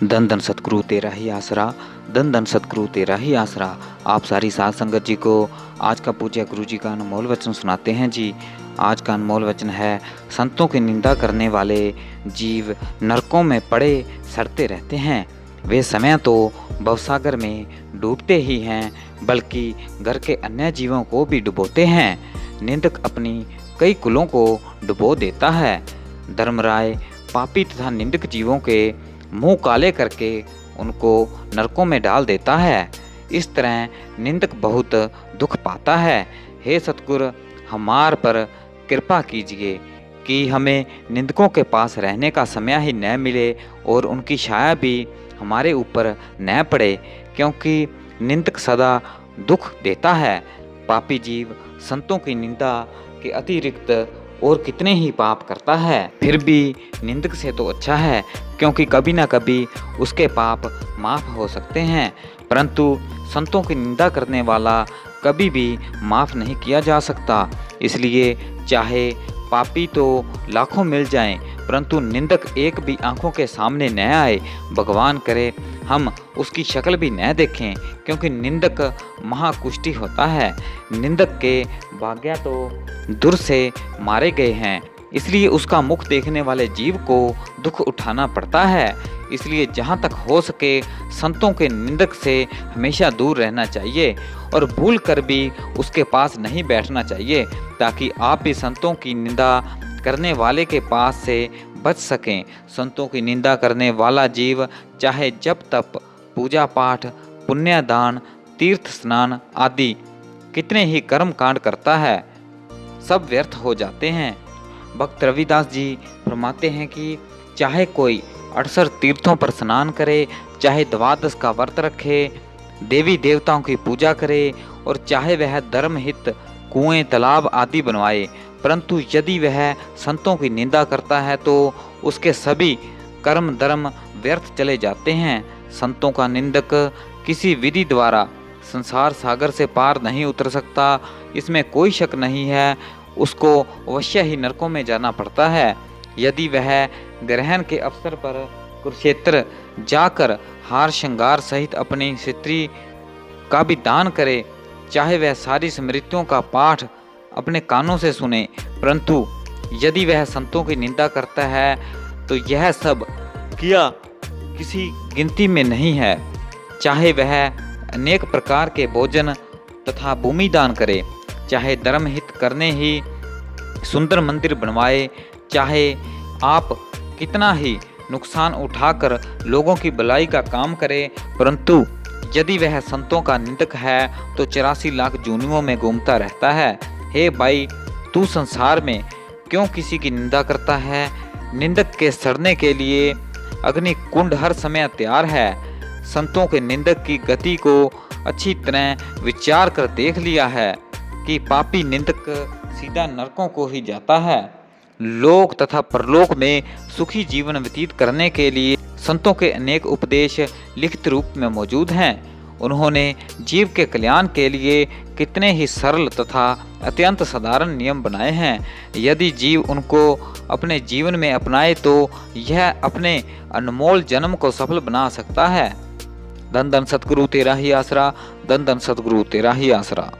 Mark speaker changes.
Speaker 1: धन धन सतगुरु तेरा ही आसरा, धन धन सतगुरु तेरा ही आसरा। आप सारी साध संगत जी को आज का पूज्य गुरु जी का अनमोल वचन सुनाते हैं जी। आज का अनमोल वचन है, संतों की निंदा करने वाले जीव नरकों में पड़े सड़ते रहते हैं। वे समय तो भवसागर में डूबते ही हैं, बल्कि घर के अन्य जीवों को भी डुबोते हैं। निंदक अपनी कई कुलों को डुबो देता है। धर्मराय पापी तथा निंदक जीवों के मुंह काले करके उनको नरकों में डाल देता है। इस तरह निंदक बहुत दुख पाता है। हे सतगुरु, हमार पर कृपा कीजिए कि हमें निंदकों के पास रहने का समय ही न मिले और उनकी छाया भी हमारे ऊपर न पड़े, क्योंकि निंदक सदा दुख देता है। पापी जीव संतों की निंदा के अतिरिक्त और कितने ही पाप करता है, फिर भी निंदक से तो अच्छा है, क्योंकि कभी ना कभी उसके पाप माफ हो सकते हैं। परंतु संतों की निंदा करने वाला कभी भी माफ नहीं किया जा सकता। इसलिए चाहे पापी तो लाखों मिल जाएं, परंतु निंदक एक भी आंखों के सामने न आए। भगवान करे हम उसकी शक्ल भी न देखें, क्योंकि निंदक महाकुष्ठी होता है। निंदक के भाग्य तो दूर से मारे गए हैं, इसलिए उसका मुख देखने वाले जीव को दुख उठाना पड़ता है। इसलिए जहाँ तक हो सके संतों के निंदक से हमेशा दूर रहना चाहिए और भूल कर भी उसके पास नहीं बैठना चाहिए, ताकि आप भी संतों की निंदा करने वाले के पास से बच सकें। संतों की निंदा करने वाला जीव चाहे जप तप, पूजा पाठ, पुण्य दान, तीर्थ स्नान आदि कितने ही कर्म कांड करता है, सब व्यर्थ हो जाते हैं। भक्त रविदास जी फरमाते हैं कि चाहे कोई 68 तीर्थों पर स्नान करे, चाहे द्वादश का व्रत रखे, देवी देवताओं की पूजा करे और चाहे वह धर्महित कुएं तालाब आदि बनवाए, परंतु यदि वह संतों की निंदा करता है तो उसके सभी कर्म धर्म व्यर्थ चले जाते हैं। संतों का निंदक किसी विधि द्वारा संसार सागर से पार नहीं उतर सकता, इसमें कोई शक नहीं है। उसको अवश्य ही नरकों में जाना पड़ता है। यदि वह ग्रहण के अवसर पर कुरुक्षेत्र जाकर हार श्रृंगार सहित अपनी स्त्री का भी दान करे, चाहे वह सारी स्मृतियों का पाठ अपने कानों से सुने, परंतु यदि वह संतों की निंदा करता है तो यह सब किया किसी गिनती में नहीं है। चाहे वह अनेक प्रकार के भोजन तथा भूमि दान करे, चाहे धर्महित करने ही सुंदर मंदिर बनवाए, चाहे आप कितना ही नुकसान उठाकर लोगों की भलाई का काम करे, परंतु यदि वह संतों का निंदक है तो 84 लाख जूनियों में घूमता रहता है। हे भाई, तू संसार में क्यों किसी की निंदा करता है? निंदक के सड़ने के लिए अग्नि कुंड हर समय तैयार है। संतों के निंदक की गति को अच्छी तरह विचार कर देख लिया है कि पापी निंदक सीधा नरकों को ही जाता है। लोक तथा परलोक में सुखी जीवन व्यतीत करने के लिए संतों के अनेक उपदेश लिखित रूप में मौजूद हैं। उन्होंने जीव के कल्याण के लिए कितने ही सरल तथा अत्यंत साधारण नियम बनाए हैं। यदि जीव उनको अपने जीवन में अपनाए तो यह अपने अनमोल जन्म को सफल बना सकता है। धन धन सतगुरु तेरा ही आसरा, धन धन सतगुरु तेरा ही आसरा।